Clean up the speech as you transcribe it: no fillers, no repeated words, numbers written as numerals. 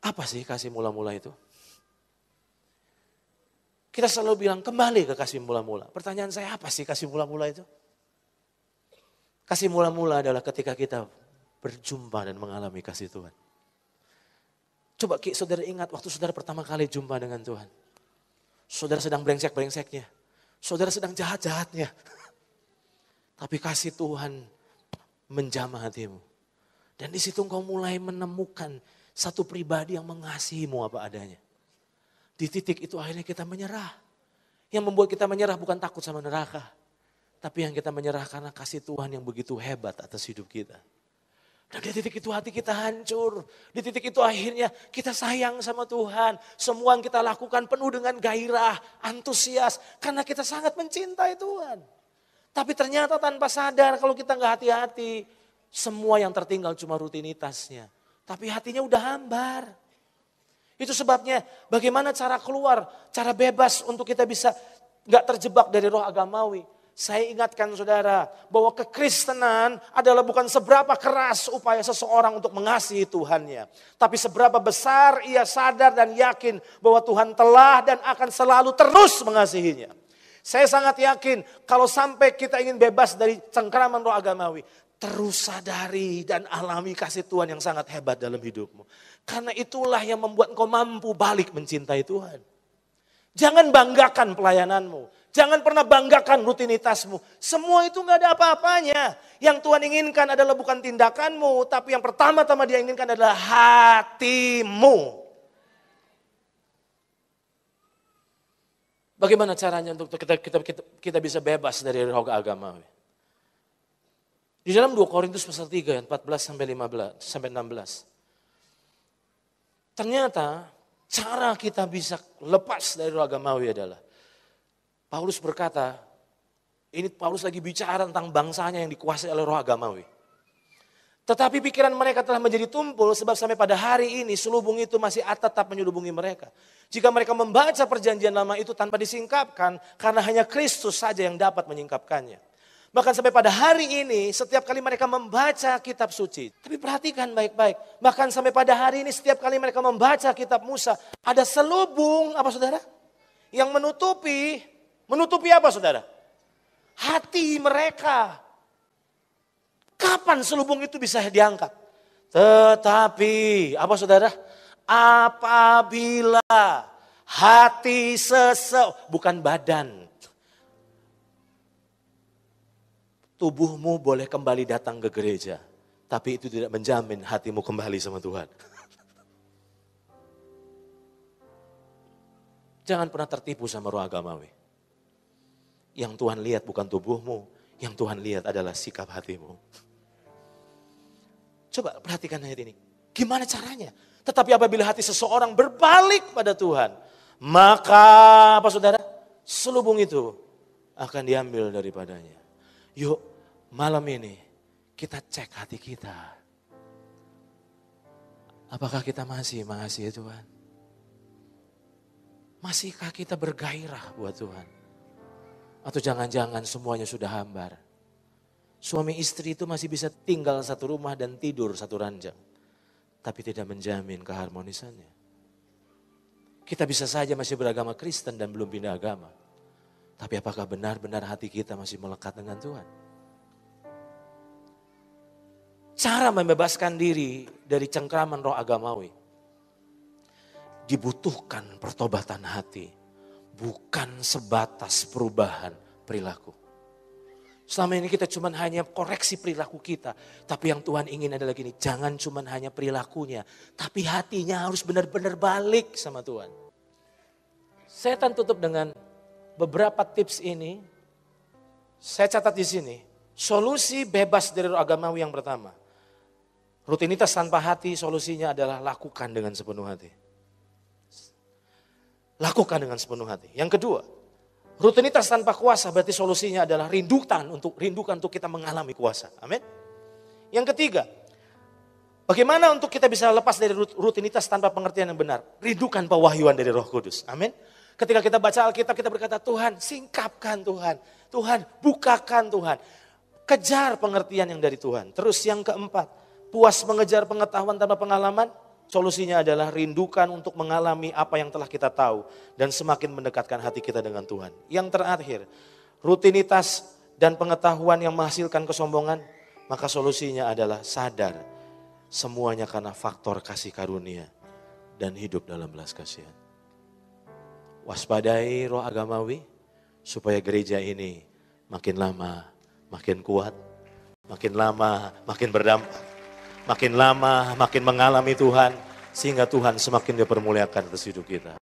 Apa sih kasih mula-mula itu? Kita selalu bilang kembali ke kasih mula-mula. Pertanyaan saya, apa sih kasih mula-mula itu? Kasih mula-mula adalah ketika kita berjumpa dan mengalami kasih Tuhan. Coba saudara ingat waktu saudara pertama kali jumpa dengan Tuhan. Saudara sedang brengsek-brengseknya. Saudara sedang jahat-jahatnya. Tapi kasih Tuhan menjamah hatimu. Dan di situ engkau mulai menemukan satu pribadi yang mengasihimu apa adanya. Di titik itu akhirnya kita menyerah. Yang membuat kita menyerah bukan takut sama neraka. Tapi yang kita menyerah karena kasih Tuhan yang begitu hebat atas hidup kita. Dan di titik itu hati kita hancur. Di titik itu akhirnya kita sayang sama Tuhan. Semua yang kita lakukan penuh dengan gairah, antusias. Karena kita sangat mencintai Tuhan. Tapi ternyata tanpa sadar kalau kita nggak hati-hati. Semua yang tertinggal cuma rutinitasnya. Tapi hatinya udah hambar. Itu sebabnya bagaimana cara keluar, cara bebas untuk kita bisa nggak terjebak dari roh agamawi. Saya ingatkan saudara bahwa kekristenan adalah bukan seberapa keras upaya seseorang untuk mengasihi Tuhannya. Tapi seberapa besar ia sadar dan yakin bahwa Tuhan telah dan akan selalu terus mengasihinya. Saya sangat yakin kalau sampai kita ingin bebas dari cengkraman roh agamawi. Terus sadari dan alami kasih Tuhan yang sangat hebat dalam hidupmu. Karena itulah yang membuat engkau mampu balik mencintai Tuhan. Jangan banggakan pelayananmu. Jangan pernah banggakan rutinitasmu. Semua itu gak ada apa-apanya. Yang Tuhan inginkan adalah bukan tindakanmu. Tapi yang pertama-tama dia inginkan adalah hatimu. Bagaimana caranya untuk kita bisa bebas dari roh agamawi? Di dalam 2 Korintus pasal 3 ayat 14 sampai 16. Ternyata cara kita bisa lepas dari roh agamawi adalah Paulus berkata, ini Paulus lagi bicara tentang bangsanya yang dikuasai oleh roh agamawi. Tetapi pikiran mereka telah menjadi tumpul sebab sampai pada hari ini selubung itu masih tetap menyelubungi mereka. Jika mereka membaca perjanjian lama itu tanpa disingkapkan, karena hanya Kristus saja yang dapat menyingkapkannya. Bahkan sampai pada hari ini setiap kali mereka membaca kitab suci. Tapi perhatikan baik-baik. Bahkan sampai pada hari ini setiap kali mereka membaca kitab Musa. Ada selubung apa saudara? Yang menutupi apa saudara? Hati mereka. Kapan selubung itu bisa diangkat? Tetapi apa saudara? Apabila hati bukan badan. Tubuhmu boleh kembali datang ke gereja. Tapi itu tidak menjamin hatimu kembali sama Tuhan. Jangan pernah tertipu sama roh agamawi. Yang Tuhan lihat bukan tubuhmu. Yang Tuhan lihat adalah sikap hatimu. Coba perhatikan ayat ini. Gimana caranya? Tetapi apabila hati seseorang berbalik pada Tuhan. Maka apa saudara? Selubung itu akan diambil daripadanya. Yuk malam ini kita cek hati kita. Apakah kita masih mengasihi Tuhan? Masihkah kita bergairah buat Tuhan? Atau jangan-jangan semuanya sudah hambar? Suami istri itu masih bisa tinggal satu rumah dan tidur satu ranjang. Tapi tidak menjamin keharmonisannya. Kita bisa saja masih beragama Kristen dan belum pindah agama. Tapi apakah benar-benar hati kita masih melekat dengan Tuhan? Cara membebaskan diri dari cengkraman roh agamawi. Dibutuhkan pertobatan hati. Bukan sebatas perubahan perilaku. Selama ini kita cuma hanya koreksi perilaku kita. Tapi yang Tuhan ingin adalah gini. Jangan cuma hanya perilakunya. Tapi hatinya harus benar-benar balik sama Tuhan. Saya akan tutup dengan beberapa tips ini. Saya catat di sini. Solusi bebas dari roh agamawi yang pertama. Rutinitas tanpa hati, solusinya adalah lakukan dengan sepenuh hati. Lakukan dengan sepenuh hati. Yang kedua, rutinitas tanpa kuasa berarti solusinya adalah rindukan untuk kita mengalami kuasa. Amin. Yang ketiga, bagaimana untuk kita bisa lepas dari rutinitas tanpa pengertian yang benar? Rindukan pewahyuan dari Roh Kudus. Amin. Ketika kita baca Alkitab, kita berkata, Tuhan singkapkan Tuhan. Tuhan bukakan Tuhan. Kejar pengertian yang dari Tuhan. Terus yang keempat, puas mengejar pengetahuan tanpa pengalaman? Solusinya adalah rindukan untuk mengalami apa yang telah kita tahu dan semakin mendekatkan hati kita dengan Tuhan. Yang terakhir, rutinitas dan pengetahuan yang menghasilkan kesombongan, maka solusinya adalah sadar semuanya karena faktor kasih karunia dan hidup dalam belas kasihan. Waspadai roh agamawi supaya gereja ini makin lama makin kuat, makin lama makin berdampak. Makin lama, makin mengalami Tuhan, sehingga Tuhan semakin dipermuliakan atas hidup kita.